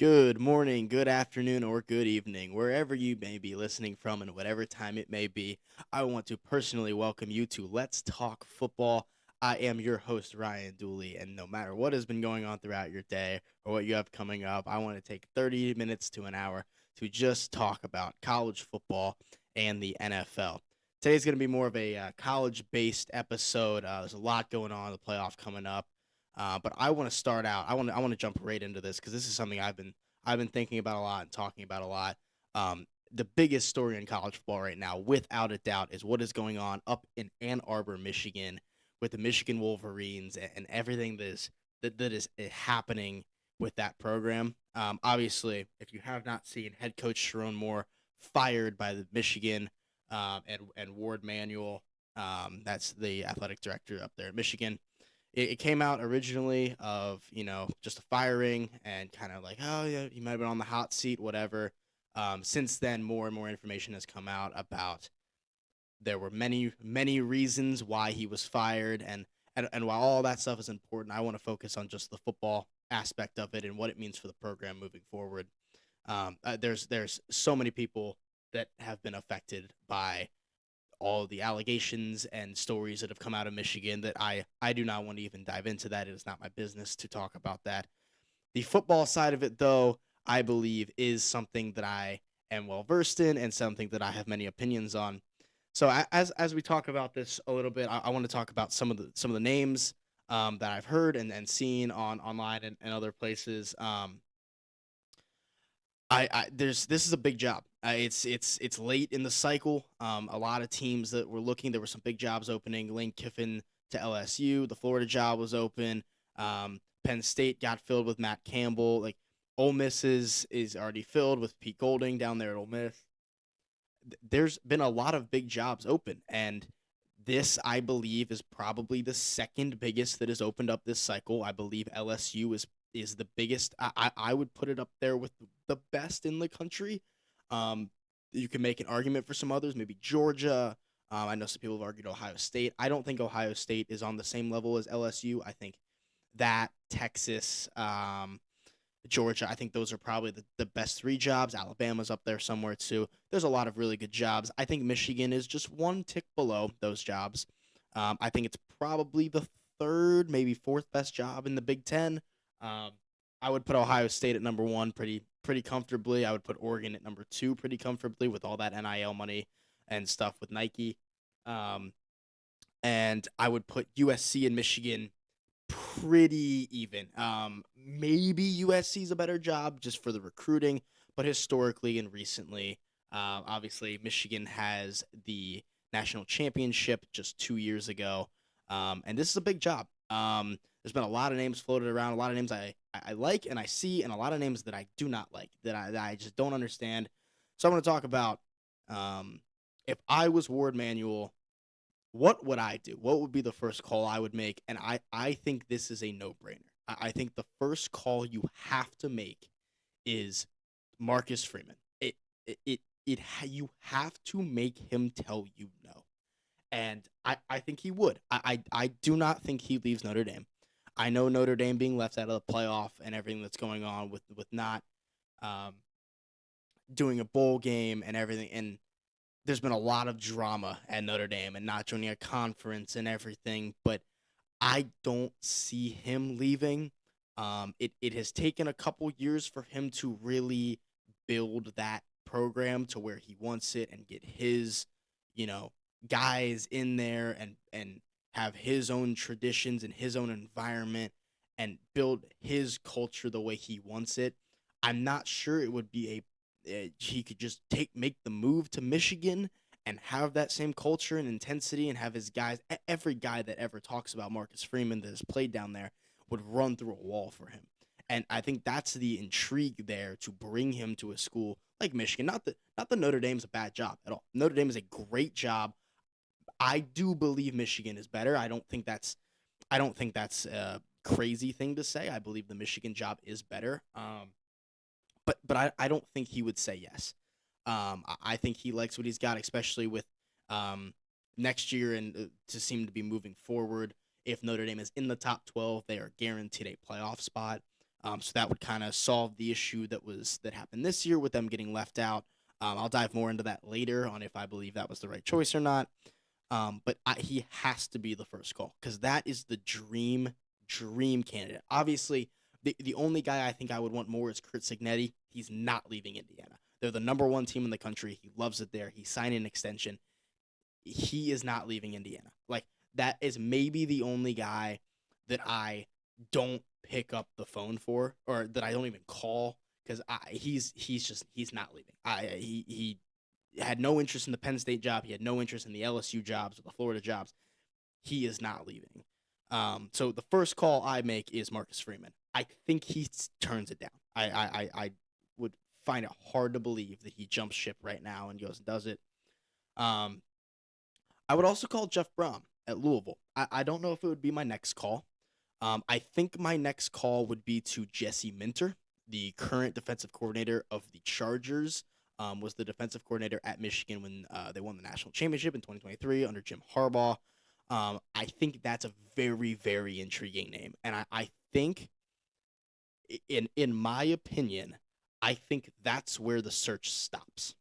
Good morning, good afternoon, or good evening, wherever you may be listening from and whatever time it may be. I want to personally welcome you to Let's Talk Football. I am your host, Ryan Dooley, and no matter what has been going on throughout your day or what you have coming up, I want to take 30 minutes to an hour to just talk about college football and the NFL. Today's going to be more of a college based episode. There's a lot going on, the playoff coming up. But I want to start out. I want to jump right into this because this is something I've been thinking about a lot and talking about a lot. The biggest story in college football right now, without a doubt, is what is going on up in Ann Arbor, Michigan, with the Michigan Wolverines and everything that is happening with that program. Obviously, if you have not seen head coach Sharon Moore fired by the Michigan and Ward Manuel, that's the athletic director up there at Michigan. It came out originally of just a firing and kind of like, oh yeah, he might have been on the hot seat, whatever. Since then, more and more information has come out about there were many reasons why he was fired, and while all that stuff is important, I want to focus on just the football aspect of it and what it means for the program moving forward. There's so many people that have been affected by all the allegations and stories that have come out of Michigan that I do not want to even dive into that. It is not my business to talk about that. The football side of it, though, I believe is something that I am well versed in and something that I have many opinions on. So as we talk about this a little bit, I want to talk about some of the names that I've heard and seen on online and other places. I there's this is a big job. It's late in the cycle. A lot of teams that were looking, there were some big jobs opening. Lane Kiffin to LSU, the Florida job was open. Penn State got filled with Matt Campbell. Like Ole Miss is already filled with Pete Golding down there at Ole Miss. There's been a lot of big jobs open, and this I believe is probably the second biggest that has opened up this cycle. I believe LSU is the biggest. I would put it up there with the best in the country. Um, you can make an argument for some others, maybe Georgia. I know some people have argued Ohio State. I don't think Ohio State is on the same level as LSU. I think that Texas, Georgia, I think those are probably the best three jobs. Alabama's up there somewhere too. There's a lot of really good jobs. I think Michigan is just one tick below those jobs. I think it's probably the third, maybe fourth best job in the Big Ten. Um, I would put Ohio State at number one pretty comfortably. I would put Oregon at number two pretty comfortably with all that NIL money and stuff with Nike. Um, and I would put USC and Michigan pretty even. Maybe USC's a better job just for the recruiting, but historically and recently, obviously Michigan has the national championship just 2 years ago, and this is a big job. There's been a lot of names floated around, a lot of names I like and I see, and a lot of names that I do not like that I just don't understand. So I'm going to talk about um, if I was Ward Manuel, what would I do? What would be the first call I would make? And I think this is a no brainer. I think the first call you have to make is Marcus Freeman. You have to make him tell you no. And I think he would. I do not think he leaves Notre Dame. I know Notre Dame being left out of the playoff and everything that's going on with not um, doing a bowl game and everything. And there's been a lot of drama at Notre Dame and not joining a conference and everything, but I don't see him leaving. It has taken a couple years for him to really build that program to where he wants it and get his, you know, guys in there and have his own traditions and his own environment and build his culture the way he wants it. I'm not sure it would be he could just make the move to Michigan and have that same culture and intensity and have his guys, every guy that ever talks about Marcus Freeman that has played down there would run through a wall for him. And I think that's the intrigue there to bring him to a school like Michigan. Not that Notre Dame's a bad job at all. Notre Dame is a great job. I do believe Michigan is better. I don't think that's a crazy thing to say. I believe the Michigan job is better. But I don't think he would say yes. I think he likes what he's got, especially with um, next year and to seem to be moving forward. If Notre Dame is in the top 12, they are guaranteed a playoff spot. So that would kind of solve the issue that happened this year with them getting left out. I'll dive more into that later on if I believe that was the right choice or not. But he has to be the first call because that is the dream candidate. Obviously, the only guy I think I would want more is Kurt Signetti. He's not leaving Indiana. They're the number one team in the country. He loves it there. He signed an extension. He is not leaving Indiana. Like that is maybe the only guy that I don't pick up the phone for, or that I don't even call because he's not leaving. He had no interest in the Penn State job. He had no interest in the LSU jobs or the Florida jobs. He is not leaving. So the first call I make is Marcus Freeman. I think he turns it down. I would find it hard to believe that he jumps ship right now and goes and does it. Um, I would also call Jeff Brom at Louisville. I don't know if it would be my next call. I think my next call would be to Jesse Minter, the current defensive coordinator of the Chargers. Was the defensive coordinator at Michigan when they won the national championship in 2023 under Jim Harbaugh. I think that's a very, very intriguing name. And I think, in my opinion, I think that's where the search stops.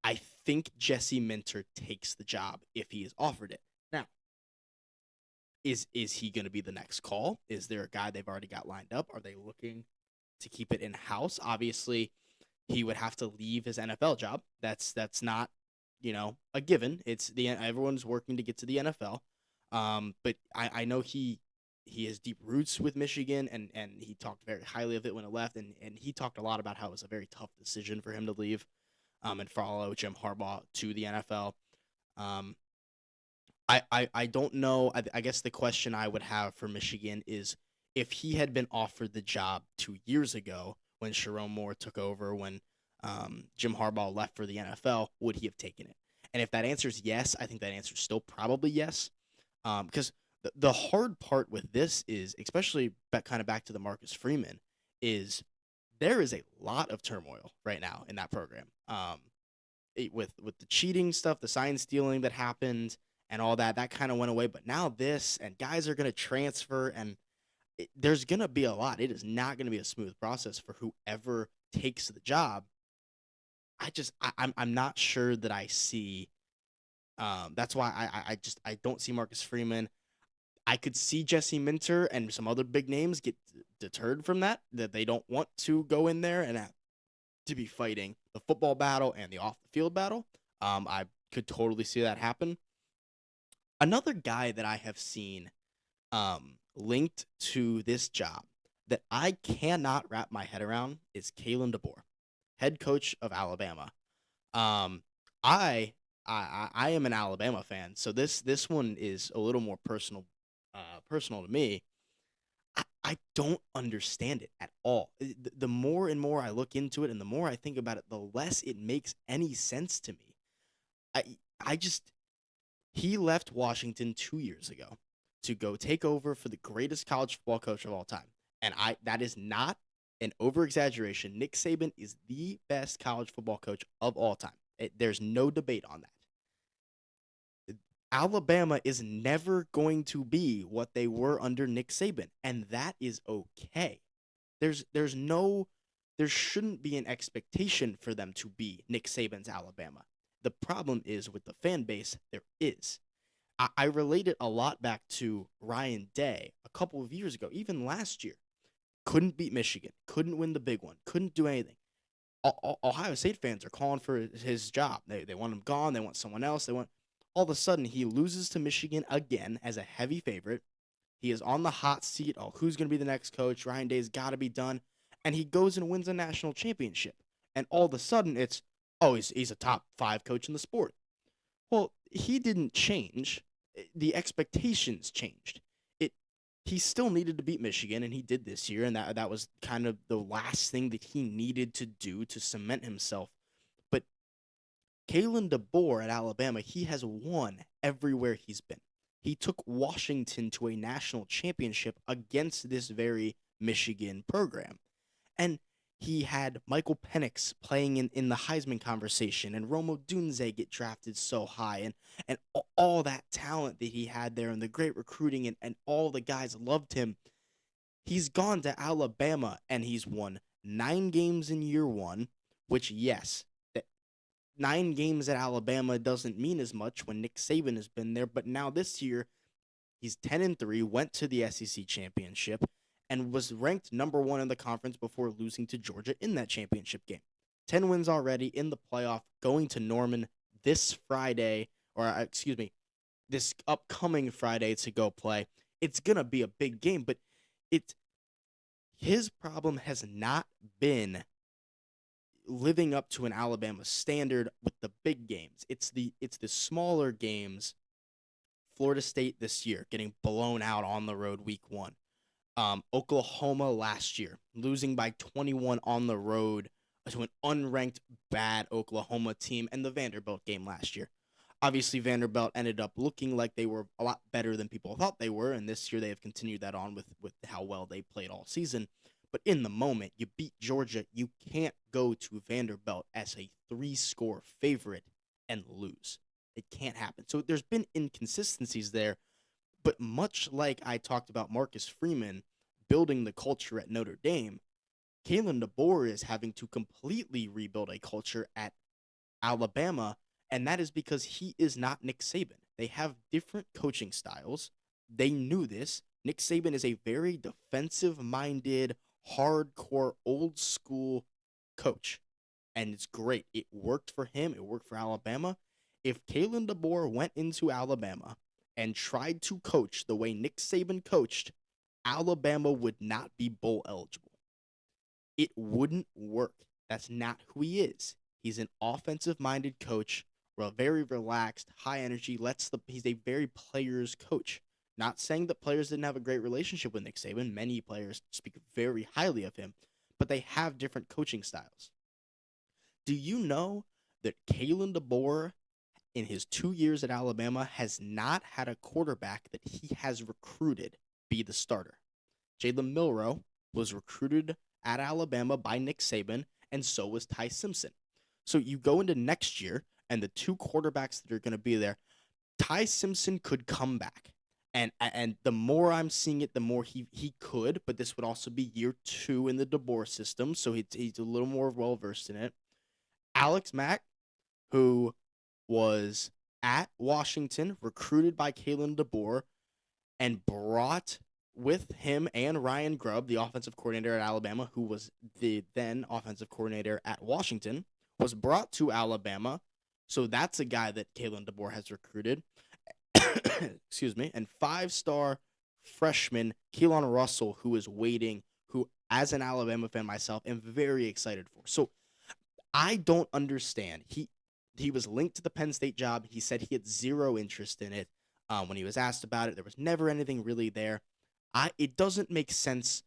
I think Jesse Minter takes the job if he is offered it. Now, is he going to be the next call? Is there a guy they've already got lined up? Are they looking to keep it in house? Obviously, he would have to leave his NFL job. That's not, a given. It's everyone's working to get to the NFL. But I know he has deep roots with Michigan, and he talked very highly of it when it left, and he talked a lot about how it was a very tough decision for him to leave, and follow Jim Harbaugh to the NFL. Um, I don't know. I guess the question I would have for Michigan is if he had been offered the job 2 years ago when Sharon Moore took over, when Jim Harbaugh left for the NFL, would he have taken it? And if that answer is yes, I think that answer is still probably yes. Because the hard part with this is, especially kind of back to the Marcus Freeman, is there is a lot of turmoil right now in that program. With the cheating stuff, the sign stealing that happened, and all that kind of went away. But now this, and guys are going to transfer, and there's going to be a lot. It is not going to be a smooth process for whoever takes the job. I'm not sure that I see. That's why I don't see Marcus Freeman. I could see Jesse Minter and some other big names get deterred from that they don't want to go in there and have to be fighting the football battle and the off the field battle. I could totally see that happen. Another guy that I have seen linked to this job that I cannot wrap my head around is Kalen DeBoer, head coach of Alabama. Um, I I am an Alabama fan, so this one is a little more personal to me. I don't understand it at all. The more and more I look into it, and the more I think about it, the less it makes any sense to me. I I just He left Washington 2 years ago to go take over for the greatest college football coach of all time, and I that is not an over exaggeration. Nick Saban is the best college football coach of all time. There's no debate on that. Alabama is never going to be what they were under Nick Saban, and that is okay. There's no there shouldn't be an expectation for them to be Nick Saban's Alabama. The problem is with the fan base, there is. I relate it a lot back to Ryan Day a couple of years ago, even last year. Couldn't beat Michigan, couldn't win the big one, couldn't do anything. Ohio State fans are calling for his job. They want him gone. They want someone else. They want. All of a sudden, he loses to Michigan again as a heavy favorite. He is on the hot seat. Oh, who's going to be the next coach? Ryan Day's got to be done. And he goes and wins a national championship. And all of a sudden, it's, oh, he's a top 5 coach in the sport. Well, he didn't change. The expectations changed. He still needed to beat Michigan, and he did this year, and that was kind of the last thing that he needed to do to cement himself. But Kalen DeBoer at Alabama, he has won everywhere he's been. He took Washington to a national championship against this very Michigan program. And he had Michael Penix playing in the Heisman conversation, and Rome Odunze get drafted so high, and all that talent that he had there, and the great recruiting, and all the guys loved him. He's gone to Alabama and he's won 9 games in year one, which, yes, 9 games at Alabama doesn't mean as much when Nick Saban has been there. But now this year, he's 10-3, went to the SEC championship, and was ranked number one in the conference before losing to Georgia in that championship game. 10 wins already in the playoff, going to Norman this Friday, or excuse me, this upcoming Friday to go play. It's going to be a big game, but it's his problem has not been living up to an Alabama standard with the big games. It's the smaller games. Florida State this year getting blown out on the road week one. Oklahoma last year losing by 21 on the road to an unranked bad Oklahoma team, and the Vanderbilt game last year. Obviously, Vanderbilt ended up looking like they were a lot better than people thought they were, and this year they have continued that on with how well they played all season. But in the moment, you beat Georgia. You can't go to Vanderbilt as a 3-score favorite and lose. It can't happen. So there's been inconsistencies there, but much like I talked about Marcus Freeman building the culture at Notre Dame, Kalen DeBoer is having to completely rebuild a culture at Alabama, and that is because he is not Nick Saban. They have different coaching styles. They knew this. Nick Saban is a very defensive minded, hardcore, old school coach, and it's great. It worked for him, it worked for Alabama. If Kalen DeBoer went into Alabama and tried to coach the way Nick Saban coached, Alabama would not be bowl eligible. It wouldn't work. That's not who he is. He's an offensive minded coach, very relaxed, high energy, he's a very players coach. Not saying that players didn't have a great relationship with Nick Saban. Many players speak very highly of him, but they have different coaching styles. Do you know that Kalen DeBoer in his 2 years at Alabama has not had a quarterback that he has recruited be the starter? Jalen Milroe was recruited at Alabama by Nick Saban, and so was Ty Simpson. So you go into next year, and the two quarterbacks that are going to be there, Ty Simpson could come back. And the more I'm seeing it, the more he could, but this would also be year 2 in the DeBoer system, so he's a little more well versed in it. Alex Mack, who was at Washington, recruited by Kalen DeBoer, and brought with him and Ryan Grubb, the offensive coordinator at Alabama, who was the then offensive coordinator at Washington, was brought to Alabama. So that's a guy that Kalen DeBoer has recruited. Excuse me. And 5-star freshman Keelan Russell, who is waiting, who, as an Alabama fan myself, am very excited for. So I don't understand. He was linked to the Penn State job. He said he had zero interest in it. When he was asked about it, there was never anything really there. It doesn't make sense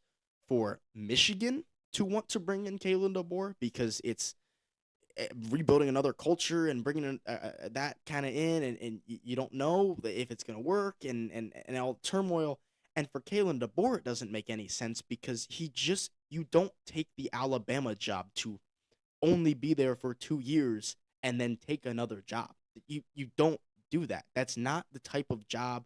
for Michigan to want to bring in Kalen DeBoer because it's rebuilding another culture and bringing that kind of in, and you don't know if it's going to work, and all turmoil. And for Kalen DeBoer, it doesn't make any sense because you don't take the Alabama job to only be there for 2 years and then take another job. You don't do that. That's not the type of job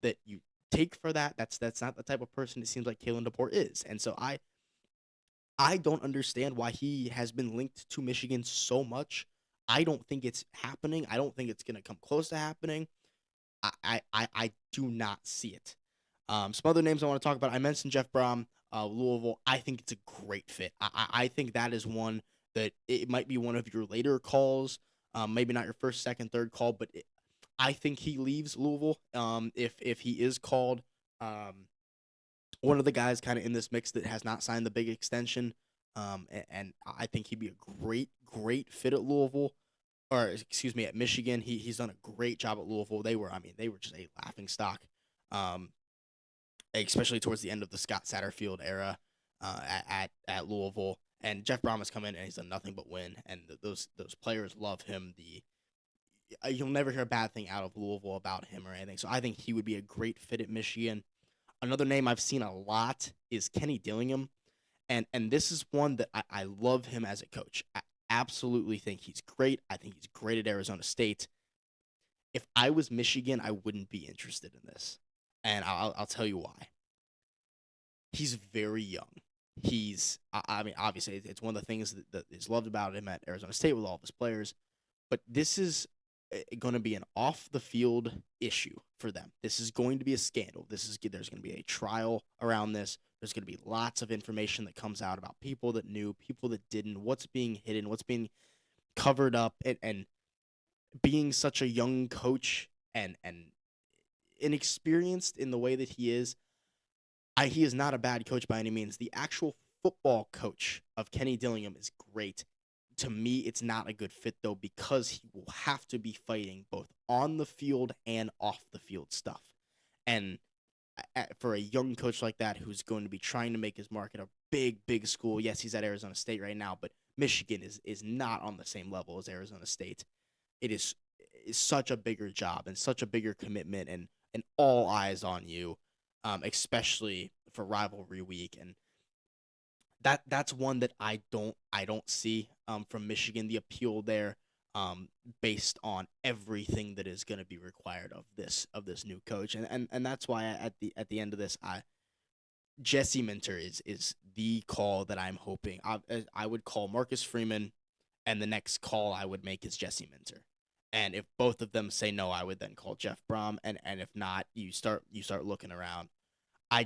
that you take for that. That's not the type of person it seems like Kalen DeBoer is. And so I don't understand why he has been linked to Michigan so much. I don't think it's happening. I don't think it's gonna come close to happening. I do not see it. Some other names I want to talk about. I mentioned Jeff Brom, Louisville. I think it's a great fit. I think that is one that it might be one of your later calls. Maybe not your first, second, third call, but I think he leaves Louisville. If he is called, one of the guys kind of in this mix that has not signed the big extension. And I think he'd be a great fit at Louisville, or excuse me, at Michigan. He's done a great job at Louisville. They were just a laughing stock, especially towards the end of the Scott Satterfield era at Louisville. And Jeff Brom has come in and he's done nothing but win. And those players love him. You'll never hear a bad thing out of Louisville about him or anything. So I think he would be a great fit at Michigan. Another name I've seen a lot is Kenny Dillingham. And this is one that I love him as a coach. I absolutely think he's great. I think he's great at Arizona State. If I was Michigan, I wouldn't be interested in this. And I'll tell you why. He's very young. I mean, obviously, it's one of the things that is loved about him at Arizona State with all of his players. But this is going to be an off the field issue for them. This is going to be a scandal. There's going to be a trial around this. There's going to be lots of information that comes out about people that knew, people that didn't, what's being hidden, what's being covered up, and being such a young coach and inexperienced in the way that he is. He is not a bad coach by any means. The actual football coach of Kenny Dillingham is great. To me, it's not a good fit though because he will have to be fighting both on the field and off the field stuff. And for a young coach like that who's going to be trying to make his mark at a big school, yes, he's at Arizona State right now, but Michigan is not on the same level as Arizona State. It is such a bigger job and such a bigger commitment and all eyes on you, especially for rivalry week. And that's one that I don't see from Michigan, the appeal there, based on everything that is going to be required of this new coach. And that's why at the end of this, Jesse Minter is the call that I'm hoping. I would call Marcus Freeman, and the next call I would make is Jesse Minter. And if both of them say no, I would then call Jeff Brom. And if not, you start looking around. I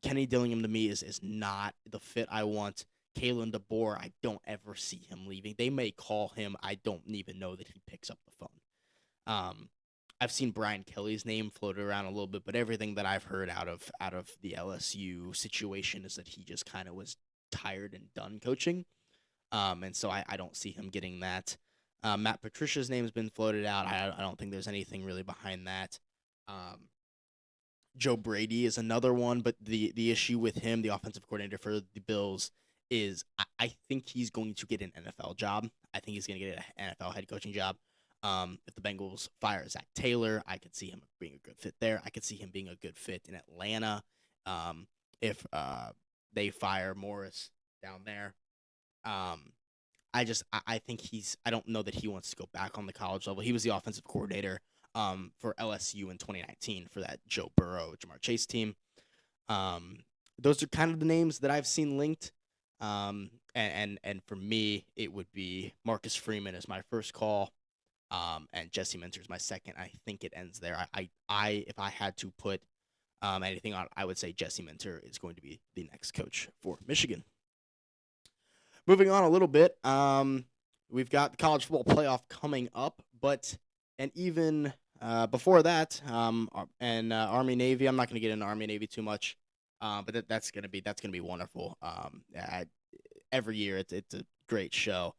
Kenny Dillingham to me is not the fit I want. Kalen DeBoer, I don't ever see him leaving. They may call him. I don't even know that he picks up the phone. Um, I've seen Brian Kelly's name floated around a little bit, but everything that I've heard out of the LSU situation is that he just kind of was tired and done coaching. And so I don't see him getting that. Matt Patricia's name has been floated out. I don't think there's anything really behind that. Um, Joe Brady is another one, but the issue with him, the offensive coordinator for the Bills, is I think he's going to get an NFL job. I think he's going to get an NFL head coaching job. If the Bengals fire Zach Taylor, I could see him being a good fit there. I could see him being a good fit in Atlanta. If they fire Morris down there, um, I think I don't know that he wants to go back on the college level. He was the offensive coordinator for LSU in 2019 for that Joe Burrow, Jamar Chase team. Um, those are kind of the names that I've seen linked. And for me, it would be Marcus Freeman as my first call, and Jesse Minter is my second. I think it ends there. If I had to put anything on, I would say Jesse Minter is going to be the next coach for Michigan. Moving on a little bit, we've got the college football playoff coming up, but and even before that, Army Navy. I'm not going to get into Army Navy too much, but that's gonna be wonderful. Every year it's a great show,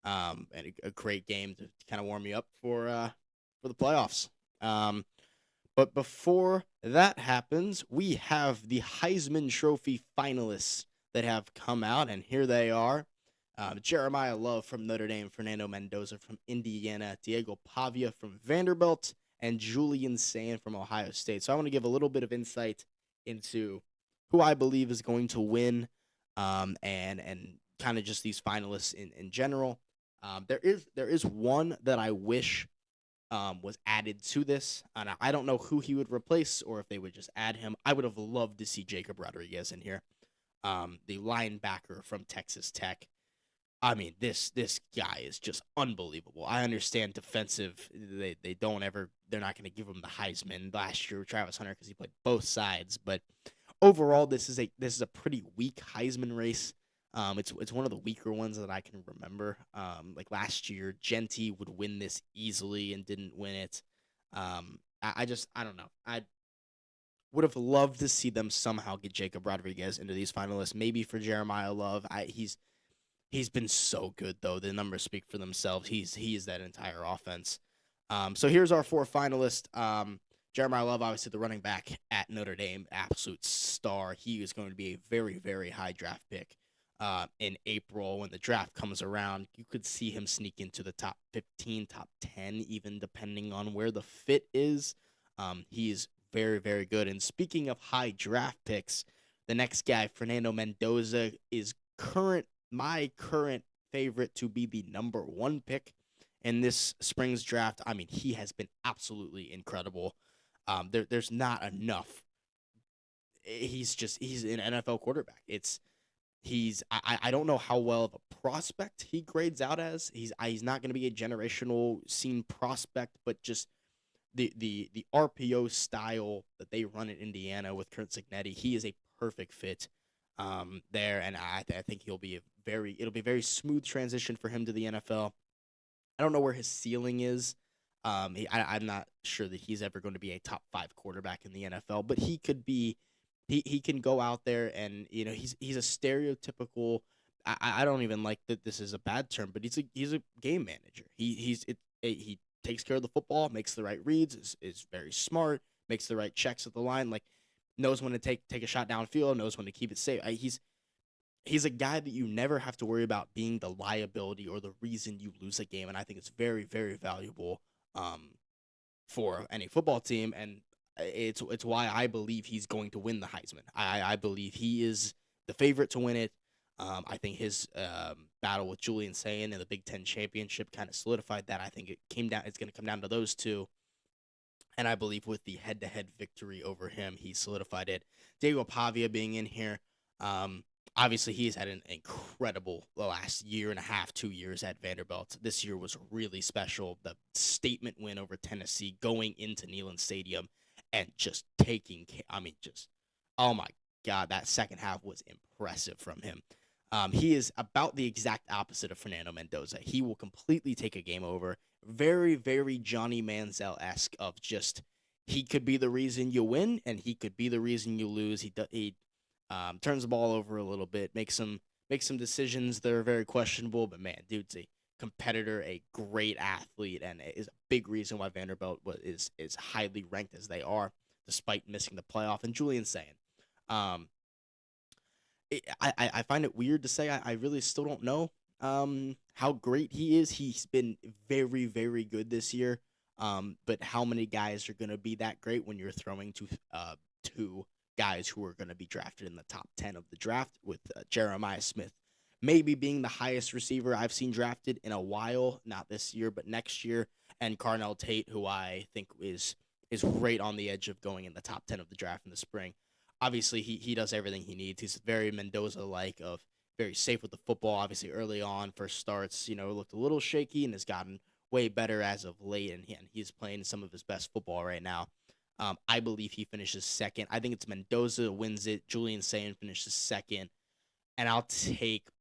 and a great game to kind of warm you up for the playoffs. Um, but before that happens, we have the Heisman Trophy finalists that have come out, and here they are. Jeremiah Love from Notre Dame, Fernando Mendoza from Indiana, Diego Pavia from Vanderbilt, and Julian Sand from Ohio State. So I want to give a little bit of insight into who I believe is going to win, and kind of just these finalists in general. There is one that I wish was added to this, and I don't know who he would replace or if they would just add him. I would have loved to see Jacob Rodriguez in here, the linebacker from Texas Tech. I mean, this guy is just unbelievable. I understand defensive. They don't ever. They're not going to give him the Heisman last year, Travis Hunter, because he played both sides. But overall, this is a pretty weak Heisman race. It's one of the weaker ones that I can remember. Like last year, Genty would win this easily and didn't win it. I don't know. I would have loved to see them somehow get Jacob Rodriguez into these finalists. Maybe for Jeremiah Love. He's been so good though. The numbers speak for themselves. He is that entire offense. So here's our four finalists. Jeremiah Love, obviously the running back at Notre Dame, absolute star. He is going to be a very high draft pick. In April when the draft comes around, you could see him sneak into the top 15, top 10, even depending on where the fit is. He's very good. And speaking of high draft picks, the next guy, Fernando Mendoza, is my current favorite to be the number one pick in this spring's draft. I mean, he has been absolutely incredible. There's not enough he's an NFL quarterback. I don't know how well of a prospect he grades out as. He's not going to be a generational scene prospect, but just the RPO style that they run in Indiana with Kurt Signetti, he is a perfect fit there, and I think it'll be a very smooth transition for him to the NFL. I don't know where his ceiling is. I'm not sure that he's ever going to be a top five quarterback in the NFL, but he could be. He can go out there and he's a stereotypical. I don't even like that this is a bad term, but he's a game manager. He takes care of the football, makes the right reads, is very smart, makes the right checks at the line, like knows when to take a shot downfield, knows when to keep it safe. He's a guy that you never have to worry about being the liability or the reason you lose a game, and I think it's very very valuable um, for any football team, and it's why I believe he's going to win the Heisman. I believe he is the favorite to win it. I think his battle with Julian Sayin in the Big Ten championship kind of solidified that. I think it came down. It's going to come down to those two, and I believe with the head-to-head victory over him, he solidified it. Diego Pavia being in here, um, obviously he's had an incredible last year and a half, 2 years at Vanderbilt. This year was really special. The statement win over Tennessee, going into Neyland Stadium, and just taking. I mean, just oh my God, that second half was impressive from him. He is about the exact opposite of Fernando Mendoza. He will completely take a game over. Very, very Johnny Manziel esque of just he could be the reason you win and he could be the reason you lose. He turns the ball over a little bit, makes some decisions that are very questionable. But man, dude's a competitor, a great athlete, and is a big reason why Vanderbilt is highly ranked as they are, despite missing the playoff. And Julian saying, um, I find it weird to say. I really still don't know how great he is. He's been very very good this year. But how many guys are going to be that great when you're throwing to two guys who are going to be drafted in the top 10 of the draft, with Jeremiah Smith maybe being the highest receiver I've seen drafted in a while, not this year but next year, and Carnell Tate, who I think is right on the edge of going in the top 10 of the draft in the spring. Obviously, he does everything he needs. He's very Mendoza like, of very safe with the football. Obviously, early on, first starts, looked a little shaky and has gotten way better as of late, and he's playing some of his best football right now. I believe he finishes second. I think it's Mendoza wins it. Julian Sayin finishes second, and I'll take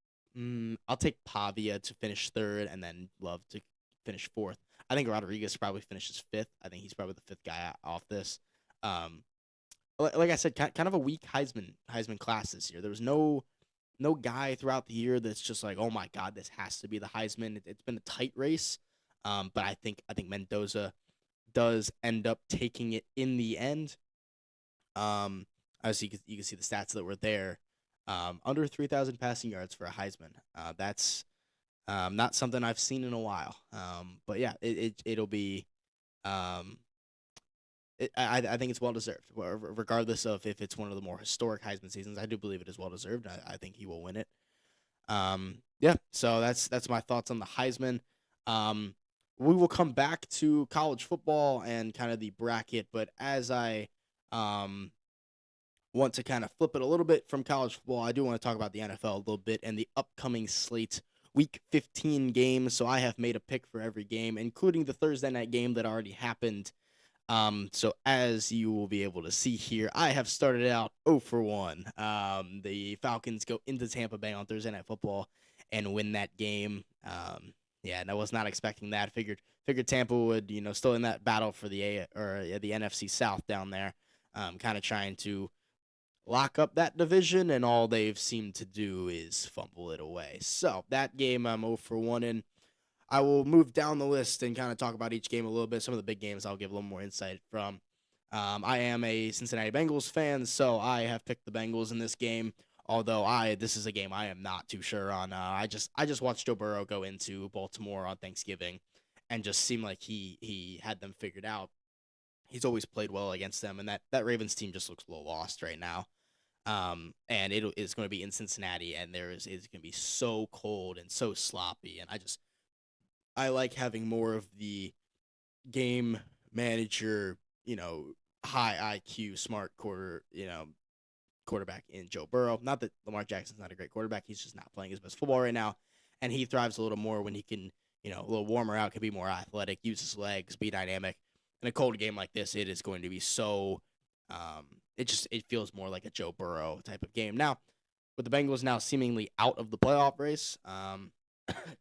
Pavia to finish third, and then Love to finish fourth. I think Rodriguez probably finishes fifth. I think he's probably the fifth guy off this. Um, like I said, kind of a weak Heisman class this year. There was no guy throughout the year that's just like, oh my God, this has to be the Heisman. It's been a tight race, but I think Mendoza does end up taking it in the end. Um, as you can see the stats that were there, under 3,000 passing yards for a Heisman. That's not something I've seen in a while. But yeah, it'll be. Um, I think it's well deserved, regardless of if it's one of the more historic Heisman seasons. I do believe it is well deserved. I think he will win it. Yeah, so that's my thoughts on the Heisman. Um, we will come back to college football and kind of the bracket, but as I um want to kind of flip it a little bit from college football, I do want to talk about the NFL a little bit and the upcoming slate. Week 15 games, so I have made a pick for every game, including the Thursday night game that already happened. So as you will be able to see here, I have started out 0 for 1. The Falcons go into Tampa Bay on Thursday Night Football and win that game. Yeah, and I was not expecting that. Figured Tampa would, still in that battle for the NFC South down there, kind of trying to lock up that division, and all they've seemed to do is fumble it away. So that game I'm 0 for 1 in. I will move down the list and kind of talk about each game a little bit. Some of the big games I'll give a little more insight from. I am a Cincinnati Bengals fan, so I have picked the Bengals in this game. Although this is a game I am not too sure on. I just watched Joe Burrow go into Baltimore on Thanksgiving, and just seemed like he had them figured out. He's always played well against them, and that Ravens team just looks a little lost right now. And it is going to be in Cincinnati, and it's going to be so cold and so sloppy, and I like having more of the game manager, high IQ, smart quarter, quarterback in Joe Burrow. Not that Lamar Jackson's not a great quarterback. He's just not playing his best football right now. And he thrives a little more when he can, a little warmer out, can be more athletic, use his legs, be dynamic. In a cold game like this, it is going to be so it feels more like a Joe Burrow type of game. Now, with the Bengals now seemingly out of the playoff race,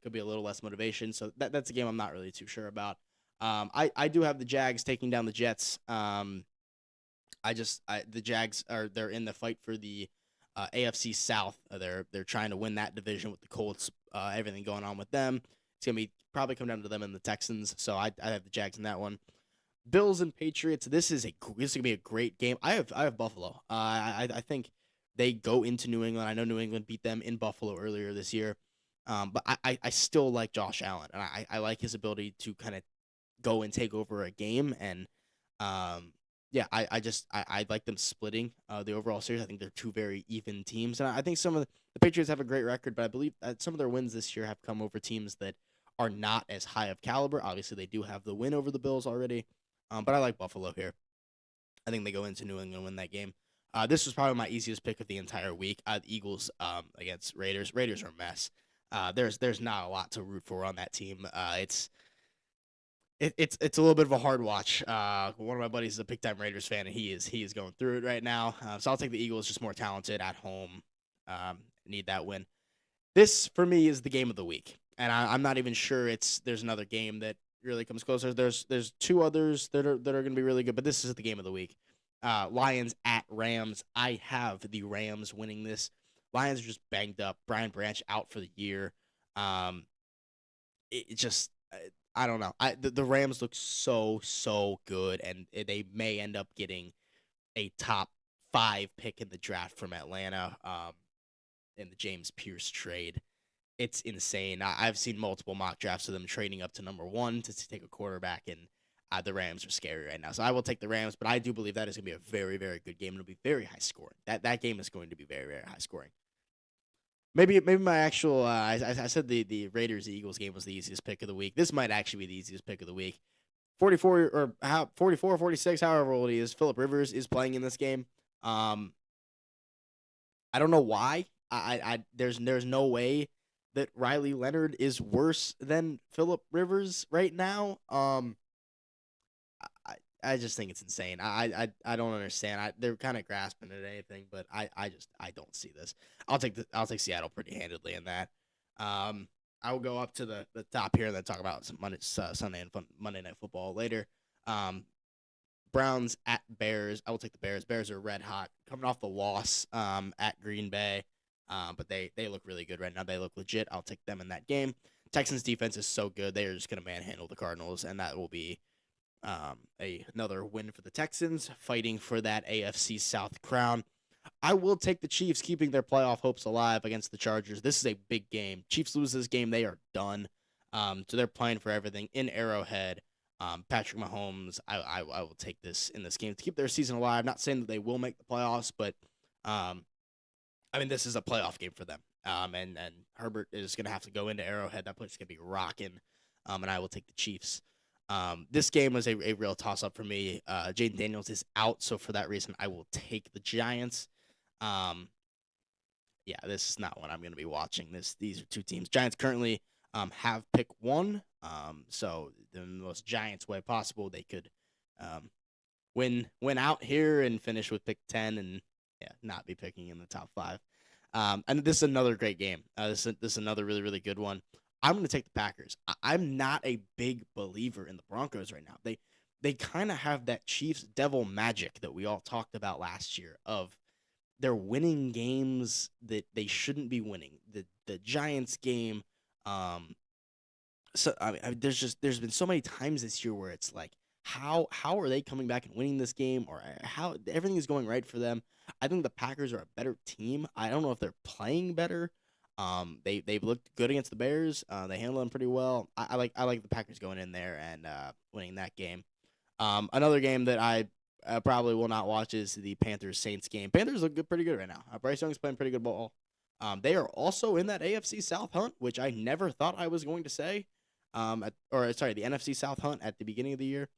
could be a little less motivation. So that's a game I'm not really too sure about. I do have the Jags taking down the Jets. The Jags they're in the fight for the AFC South. They're trying to win that division with the Colts. Everything going on with them. It's gonna be probably come down to them and the Texans. So I have the Jags in that one. Bills and Patriots. This is gonna be a great game. I have Buffalo. I think they go into New England. I know New England beat them in Buffalo earlier this year. But I still like Josh Allen, and I like his ability to kind of go and take over a game. And yeah, I like them splitting the overall series. I think they're two very even teams, and I think some of the Patriots have a great record, but I believe that some of their wins this year have come over teams that are not as high of caliber. Obviously, they do have the win over the Bills already, but I like Buffalo here. I think they go into New England and win that game. This was probably my easiest pick of the entire week. The Eagles against Raiders. Raiders are a mess. There's not a lot to root for on that team. It's a little bit of a hard watch. One of my buddies is a big time Raiders fan, and he is going through it right now. So I'll take the Eagles, just more talented at home. Need that win. This for me is the game of the week, and I'm not even sure there's another game that really comes closer. There's two others that are going to be really good, but this is the game of the week. Lions at Rams. I have the Rams winning this. Lions are just banged up. Brian Branch out for the year. It just I don't know. The Rams look so good, and they may end up getting a top 5 pick in the draft from Atlanta. In the James Pierce trade. It's insane. I've seen multiple mock drafts of them trading up to number 1 to take a quarterback, and the Rams are scary right now. So I will take the Rams, but I do believe that is going to be a very, very good game. It'll be very high scoring. That game is going to be very, very high scoring. Maybe my actual I said the Raiders Eagles game was the easiest pick of the week. This might actually be the easiest pick of the week. 44 or 46, however old he is. Phillip Rivers is playing in this game. I don't know why. There's no way that Riley Leonard is worse than Phillip Rivers right now. I just think it's insane. I don't understand. They're kind of grasping at anything, but I don't see this. I'll take Seattle pretty handedly in that. I will go up to the top here and then talk about some Sunday and Monday Night Football later. Browns at Bears. I will take the Bears. Bears are red hot, coming off the loss at Green Bay. But they look really good right now. They look legit. I'll take them in that game. Texans defense is so good. They are just going to manhandle the Cardinals, and that will be another win for the Texans, fighting for that AFC South crown. I will take the Chiefs, keeping their playoff hopes alive against the Chargers. This is a big game. Chiefs lose this game, they are done. So they're playing for everything in Arrowhead. Patrick Mahomes, I will take this in this game to keep their season alive. Not saying that they will make the playoffs, but this is a playoff game for them. And Herbert is going to have to go into Arrowhead. That place is going to be rocking. And I will take the Chiefs. This game was a real toss-up for me. Jaden Daniels is out, so for that reason, I will take the Giants. This is not what I'm going to be watching. These are two teams. Giants currently have pick 1. So in the most Giants way possible, they could win out here and finish with pick 10 and not be picking in the top 5. And this is another great game. This is another really, really good one. I'm going to take the Packers. I'm not a big believer in the Broncos right now. They kind of have that Chiefs devil magic that we all talked about last year of they're winning games that they shouldn't be winning. The Giants game, there's been so many times this year where it's like, how are they coming back and winning this game, or how everything is going right for them? I think the Packers are a better team. I don't know if they're playing better. They've looked good against the Bears. They handle them pretty well. I like the Packers going in there and winning that game. Another game that I probably will not watch is the Panthers Saints game. Panthers look pretty good right now. Bryce Young's playing pretty good ball. They are also in that AFC South hunt, which I never thought I was going to say. The NFC South hunt at the beginning of the year.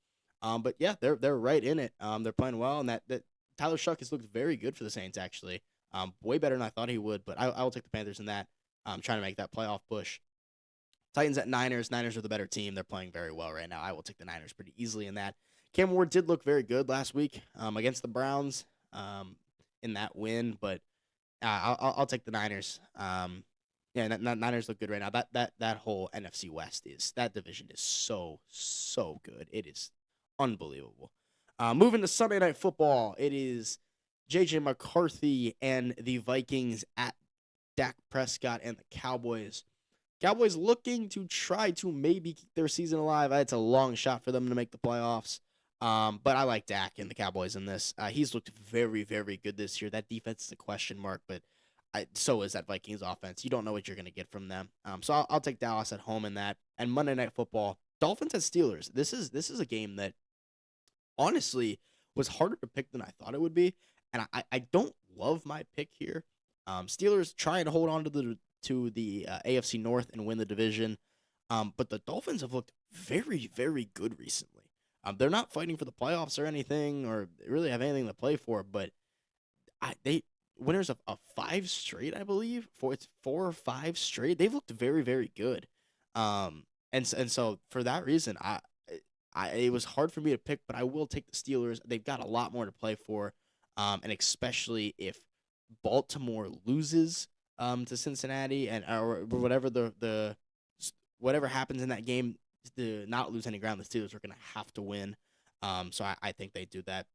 But yeah, they're right in it. They're playing well, and that Tyler Shuck has looked very good for the Saints, actually. Way better than I thought he would, but I will take the Panthers in that. Trying to make that playoff push. Titans at Niners. Niners are the better team. They're playing very well right now. I will take the Niners pretty easily in that. Cam Ward did look very good last week against the Browns in that win, but I'll take the Niners. Yeah, Niners look good right now. That whole NFC West that division is so good. It is unbelievable. Moving to Sunday Night Football, it is J.J. McCarthy and the Vikings at Dak Prescott and the Cowboys. Cowboys looking to try to maybe keep their season alive. It's a long shot for them to make the playoffs. But I like Dak and the Cowboys in this. He's looked very, very good this year. That defense is a question mark, but so is that Vikings offense. You don't know what you're going to get from them. So I'll take Dallas at home in that. And Monday Night Football, Dolphins at Steelers. This is a game that honestly was harder to pick than I thought it would be. And I don't love my pick here. Steelers trying to hold on to the AFC North and win the division. But the Dolphins have looked very, very good recently. They're not fighting for the playoffs or anything, or really have anything to play for. But they winners of 5 straight, I believe. It's 4 or 5 straight. They've looked very, very good. And so for that reason, it was hard for me to pick, but I will take the Steelers. They've got a lot more to play for, and especially if Baltimore loses to Cincinnati or whatever whatever happens in that game to not lose any ground, the Steelers are going to have to win. So I think they do that.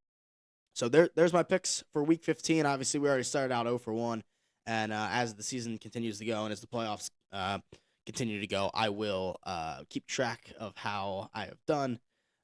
So there's my picks for Week 15. Obviously, we already started out 0-1, and as the season continues to go and as the playoffs continue to go, I will keep track of how I have done.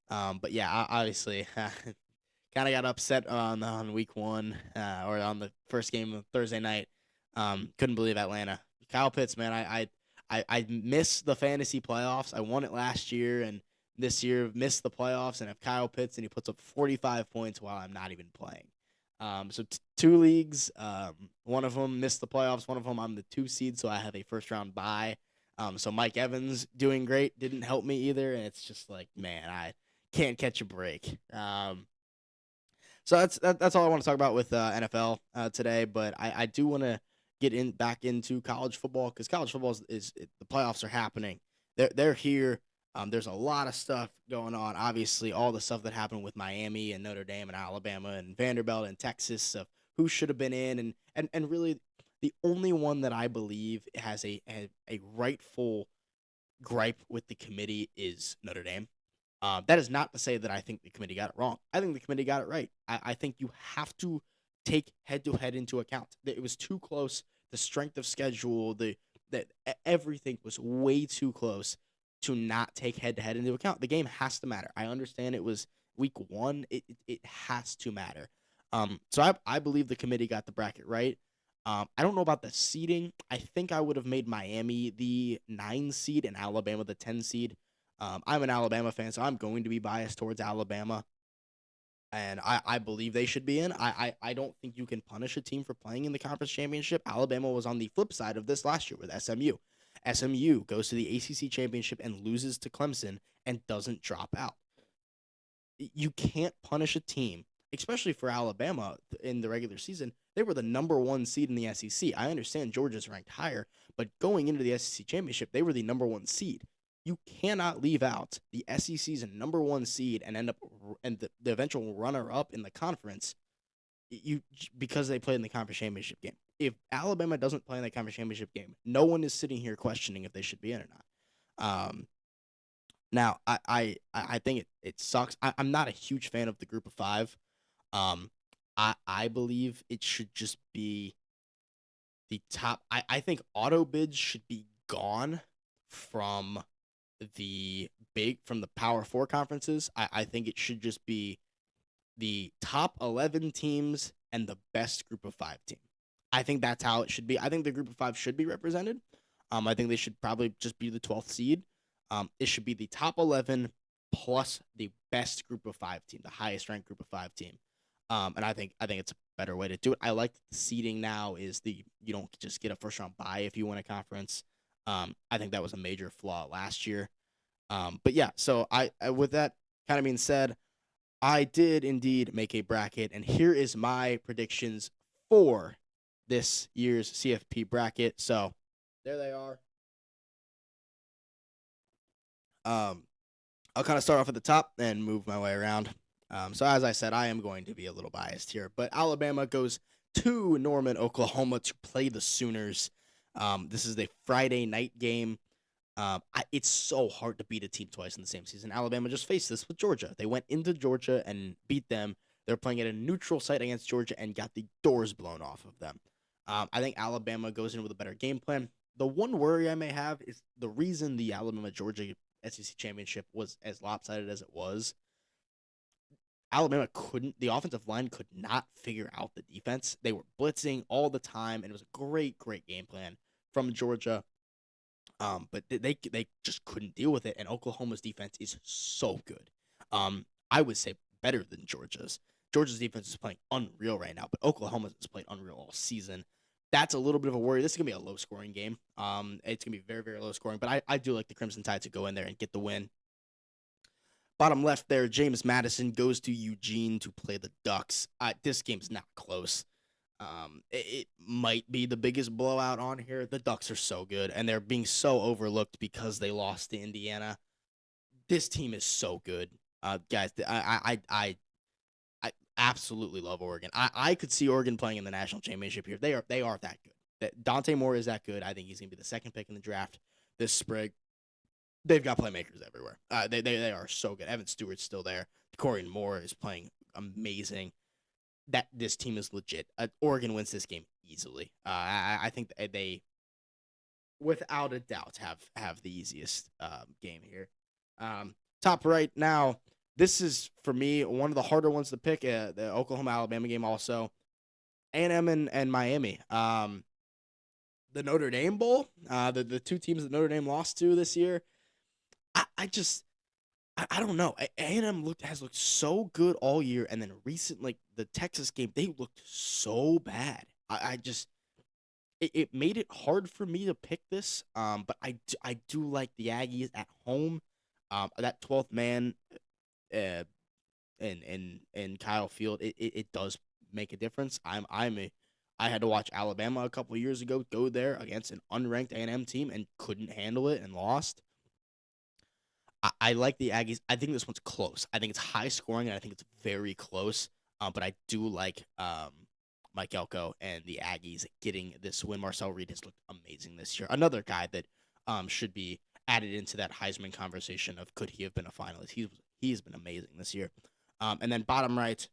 But yeah, obviously, kind of got upset on Week 1 or on the first game of Thursday night. Couldn't believe Atlanta. Kyle Pitts, man, I miss the fantasy playoffs. I won it last year, and this year missed the playoffs, and have Kyle Pitts, and he puts up 45 points while I'm not even playing. So 2 leagues. One of them missed the playoffs. One of them I'm the 2 seed, so I have a first-round bye. So Mike Evans doing great didn't help me either, and it's just like, man, I can't catch a break. So that's all I want to talk about with NFL today. But I do want to get back into college football, because college football is the playoffs are happening. They're here. There's a lot of stuff going on. Obviously, all the stuff that happened with Miami and Notre Dame and Alabama and Vanderbilt and Texas of who should have been in, and really the only one that I believe has a rightful gripe with the committee is Notre Dame. That is not to say that I think the committee got it wrong. I think the committee got it right. I think you have to take head-to-head into account. It was too close. The strength of schedule, that everything was way too close to not take head-to-head into account. The game has to matter. I understand it was week 1. It has to matter. So I believe the committee got the bracket right. I don't know about the seeding. I think I would have made Miami the 9 seed and Alabama the 10 seed. I'm an Alabama fan, so I'm going to be biased towards Alabama. And I believe they should be in. I don't think you can punish a team for playing in the conference championship. Alabama was on the flip side of this last year with SMU. SMU goes to the ACC championship and loses to Clemson and doesn't drop out. You can't punish a team, especially for Alabama in the regular season. They were the number 1 seed in the SEC. I understand Georgia's ranked higher, but going into the SEC championship, they were the number 1 seed. You cannot leave out the SEC's number 1 seed and end up and the eventual runner-up in the conference because they played in the conference championship game. If Alabama doesn't play in the conference championship game, no one is sitting here questioning if they should be in or not. Now, I think it sucks. I'm not a huge fan of the group of 5. I believe it should just be the top. I think auto bids should be gone from the Power 4 conferences. I think it should just be the top 11 teams and the best group of 5 team. I think that's how it should be. I think the group of 5 should be represented. I think they should probably just be the 12th seed. It should be the top 11 plus the best group of 5 team, the highest ranked group of 5 team. And I think it's a better way to do it. I like the seeding now is you don't just get a first round bye if you win a conference. I think that was a major flaw last year. But yeah, so I with that kind of being said, I did indeed make a bracket, and here is my predictions for this year's CFP bracket. So there they are. Um, I'll kind of start off at the top and move my way around. So as I said, I am going to be a little biased here, but Alabama goes to Norman, Oklahoma to play the Sooners. This is a Friday night game. It's so hard to beat a team twice in the same season. Alabama just faced this with Georgia. They went into Georgia and beat them. They're playing at a neutral site against Georgia and got the doors blown off of them. I think Alabama goes in with a better game plan. The one worry I may have is the reason the Alabama Georgia SEC championship was as lopsided as it was. Alabama couldn't, the offensive line could not figure out the defense. They were blitzing all the time, and it was a great, great game plan from Georgia. But they just couldn't deal with it, and Oklahoma's defense is so good. I would say better than Georgia's. Georgia's defense is playing unreal right now, but Oklahoma's has played unreal all season. That's a little bit of a worry. This is gonna be a low scoring game. It's gonna be very, very low scoring, but I do like the Crimson Tide to go in there and get the win. Bottom left there, James Madison goes to Eugene to play the Ducks. This game's not close. It might be the biggest blowout on here. The Ducks are so good, and they're being so overlooked because they lost to Indiana. This team is so good, guys. I absolutely love Oregon. I could see Oregon playing in the national championship here. They are that good. Dante Moore is that good. I think he's gonna be the second pick in the draft this spring. They've got playmakers everywhere. They are so good. Evan Stewart's still there. Corey Moore is playing amazing. That this team is legit. Oregon wins this game easily. I think they, without a doubt, have the easiest game here. Top right now, this is for me one of the harder ones to pick. The Oklahoma Alabama game also, A&M and Miami. The Notre Dame Bowl. The two teams that Notre Dame lost to this year. I don't know. A&M has looked so good all year, and then recently the Texas game they looked so bad. I just it made it hard for me to pick this. But I do like the Aggies at home. That 12th man, uh, and Kyle Field, it does make a difference. I had to watch Alabama a couple of years ago go there against an unranked A&M team and couldn't handle it and lost. I like the Aggies. I think this one's close. I think it's high scoring, and I think it's very close. But I do like Mike Elko and the Aggies getting this win. Marcel Reed has looked amazing this year. Another guy that should be added into that Heisman conversation of could he have been a finalist. He's been amazing this year. And then bottom right,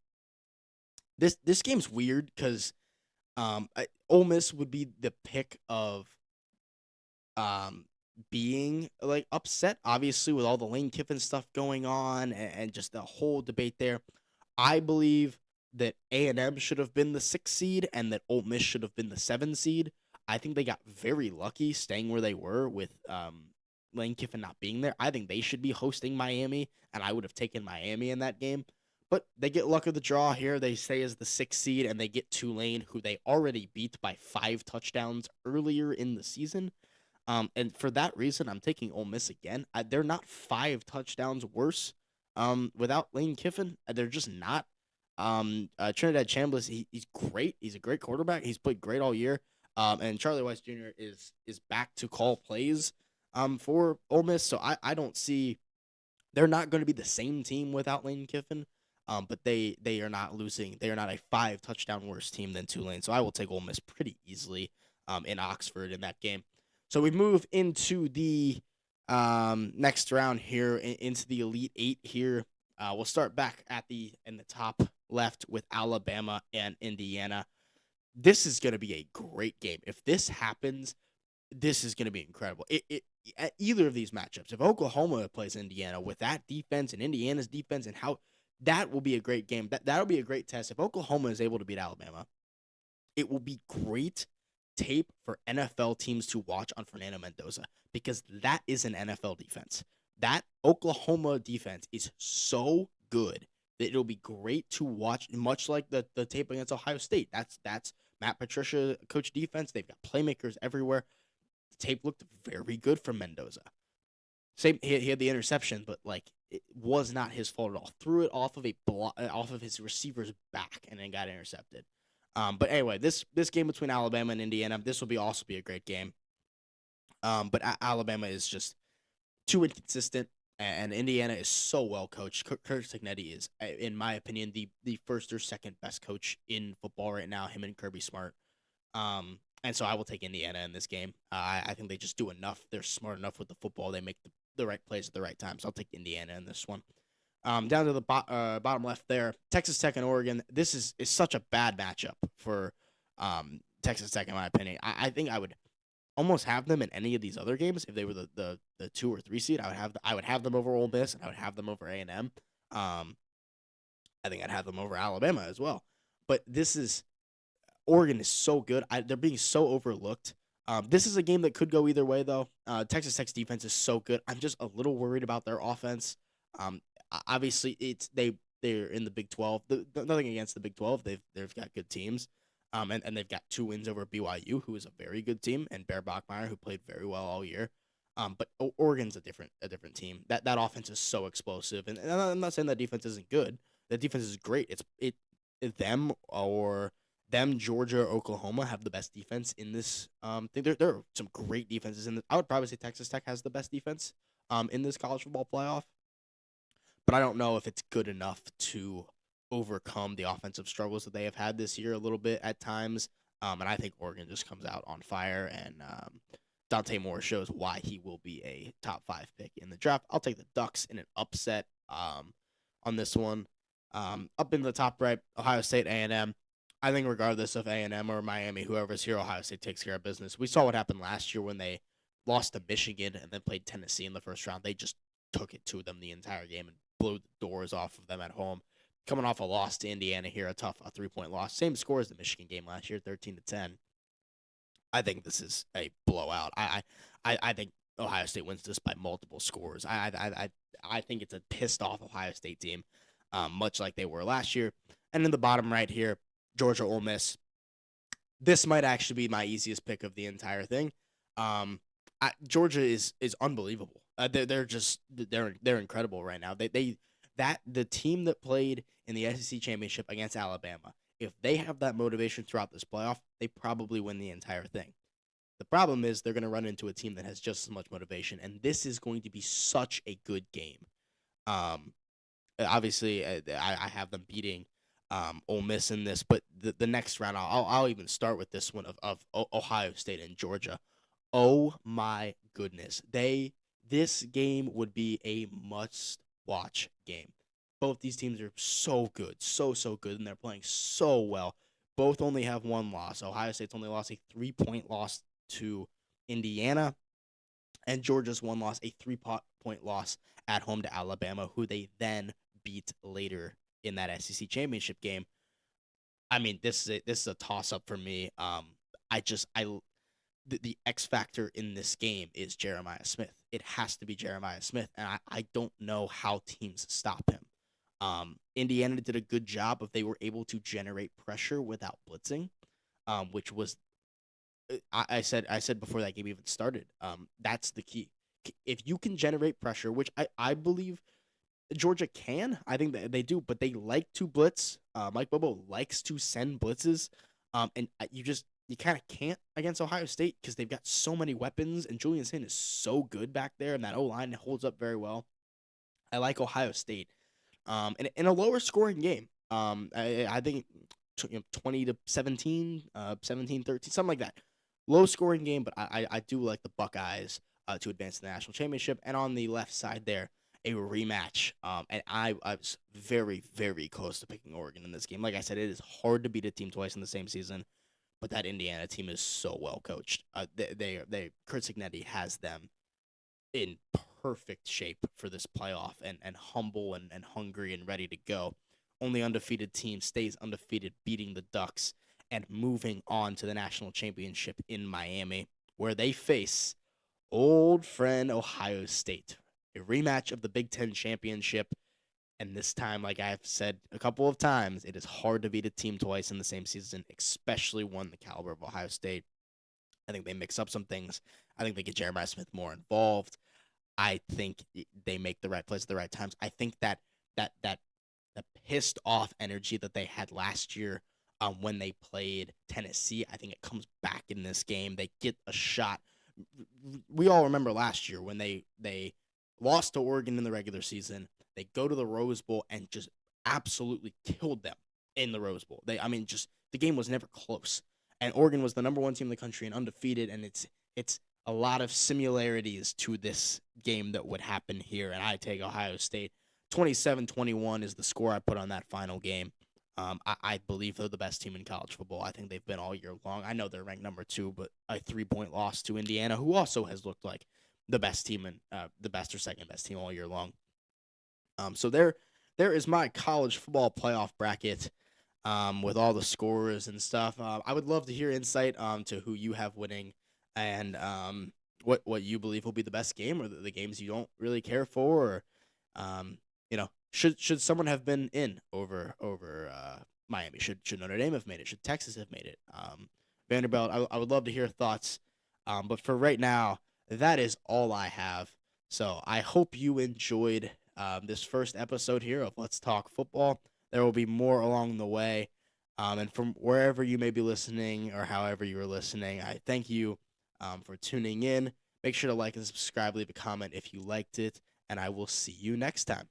this game's weird because Ole Miss would be the pick of um being like upset, obviously, with all the Lane Kiffin stuff going on and just the whole debate there. I believe that A&M should have been the 6th seed and that Ole Miss should have been the 7th seed. I think they got very lucky staying where they were with Lane Kiffin not being there. I think they should be hosting Miami, and I would have taken Miami in that game. But they get luck of the draw here. They stay as the 6th seed, and they get Tulane, who they already beat by 5 touchdowns earlier in the season. And for that reason, I'm taking Ole Miss again. They're not 5 touchdowns worse without Lane Kiffin. They're just not. Trinidad Chambliss, he's great. He's a great quarterback. He's played great all year. And Charlie Weiss Jr. is back to call plays for Ole Miss. So I don't see they're not going to be the same team without Lane Kiffin. But they are not losing. They are not a 5 touchdown worse team than Tulane. So I will take Ole Miss pretty easily in Oxford in that game. So we move into the next round here, into the Elite Eight here. We'll start back in the top left with Alabama and Indiana. This is going to be a great game. If this happens, this is going to be incredible. At either of these matchups, if Oklahoma plays Indiana with that defense and Indiana's defense and how that will be a great game. That'll be a great test. If Oklahoma is able to beat Alabama, it will be great tape for NFL teams to watch on Fernando Mendoza because that is an NFL defense. That Oklahoma defense is so good that it'll be great to watch, much like the tape against Ohio State. That's Matt Patricia coach defense. They've got playmakers everywhere. The tape looked very good from Mendoza. Same, he had the interception, but like it was not his fault at all. Threw it off of off of his receiver's back and then got intercepted. But anyway, this game between Alabama and Indiana, this will be also be a great game. But Alabama is just too inconsistent, and Indiana is so well coached. Kurt Signetti is, in my opinion, the first or second best coach in football right now. Him and Kirby Smart. And so I will take Indiana in this game. I think they just do enough. They're smart enough with the football. They make the right plays at the right time. So I'll take Indiana in this one. Down to the bottom left there, Texas Tech and Oregon. This is such a bad matchup for Texas Tech, in my opinion. I think I would almost have them in any of these other games if they were the 2 or 3 seed. I would have them over Ole Miss, and I would have them over A&M. I think I'd have them over Alabama as well. But Oregon is so good. They're being so overlooked. This is a game that could go either way, though. Texas Tech's defense is so good. I'm just a little worried about their offense. Obviously, they're in the Big 12. Nothing against the Big 12. They've got good teams. And they've got 2 wins over BYU, who is a very good team, and Bear Bachmeier, who played very well all year. But Oregon's a different team. That offense is so explosive, and I'm not saying that defense isn't good. That defense is great. Them, Georgia, or Oklahoma have the best defense in this. There are some great defenses in this. I would probably say Texas Tech has the best defense in this college football playoff, but I don't know if it's good enough to overcome the offensive struggles that they have had this year a little bit at times. And I think Oregon just comes out on fire, and Dante Moore shows why he will be a top 5 pick in the draft. I'll take the Ducks in an upset on this one. Up in the top right, Ohio State A&M. I think regardless of A&M or Miami, whoever's here, Ohio State takes care of business. We saw what happened last year when they lost to Michigan and then played Tennessee in the first round. They just took it to them the entire game and blew the doors off of them at home. Coming off a loss to Indiana here, a 3-point loss. Same score as the Michigan game last year, 13-10. I think this is a blowout. I think Ohio State wins this by multiple scores. I think it's a pissed off Ohio State team, much like they were last year. And in the bottom right here, Georgia Ole Miss. This might actually be my easiest pick of the entire thing. Georgia is unbelievable. They're incredible right now. The team that played in the SEC championship against Alabama, if they have that motivation throughout this playoff, they probably win the entire thing. The problem is they're going to run into a team that has just as much motivation, and this is going to be such a good game. Obviously, I have them beating Ole Miss in this, but the next round, I'll even start with this one of Ohio State and Georgia. Oh my goodness, this game would be a must-watch game. Both these teams are so good, so good, and they're playing so well. Both only have 1 loss. Ohio State's only lost a 3-point loss to Indiana, and Georgia's 1 loss, a 3-point loss at home to Alabama, who they then beat later in that SEC championship game. I mean, this is a toss-up for me. The X factor in this game is Jeremiah Smith. It has to be Jeremiah Smith, and I don't know how teams stop him. Indiana did a good job if they were able to generate pressure without blitzing, which was I said before that game even started. That's the key. If you can generate pressure, which I believe Georgia can, I think that they do, but they like to blitz. Mike Bobo likes to send blitzes, and you kind of can't against Ohio State because they've got so many weapons, and Julian Saint is so good back there, and that O-line holds up very well. I like Ohio State. In a lower scoring game. I think 20-17, 17-13, something like that. Low scoring game, but I do like the Buckeyes to advance to the national championship. And on the left side there, a rematch. And I was very, very close to picking Oregon in this game. Like I said, it is hard to beat a team twice in the same season, but that Indiana team is so well coached. Kurt Signetti has them in perfect shape for this playoff and humble and hungry and ready to go. Only undefeated team stays undefeated, beating the Ducks and moving on to the national championship in Miami, where they face old friend Ohio State. A rematch of the Big Ten championship. And this time, like I've said a couple of times, it is hard to beat a team twice in the same season, especially one the caliber of Ohio State. I think they mix up some things. I think they get Jeremiah Smith more involved. I think they make the right plays at the right times. I think that the pissed off energy that they had last year when they played Tennessee, I think it comes back in this game. They get a shot. We all remember last year when they lost to Oregon in the regular season. They go to the Rose Bowl and just absolutely killed them in the Rose Bowl. I mean, just the game was never close. And Oregon was the number one team in the country and undefeated. And it's a lot of similarities to this game that would happen here. And I take Ohio State. 27-21 is the score I put on that final game. I believe they're the best team in college football. I think they've been all year long. I know they're ranked number 2, but a 3-point loss to Indiana, who also has looked like the best team and the best or second best team all year long. So there is my college football playoff bracket with all the scores and stuff. I would love to hear insight to who you have winning and what you believe will be the best game or the games you don't really care for. Or, should someone have been in over Miami? Should Notre Dame have made it? Should Texas have made it? Vanderbilt. I would love to hear thoughts. But for right now, that is all I have. So I hope you enjoyed this first episode here of Let's Talk Football. There will be more along the way. And from wherever you may be listening or however you are listening, I thank you for tuning in. Make sure to like and subscribe, leave a comment if you liked it, and I will see you next time.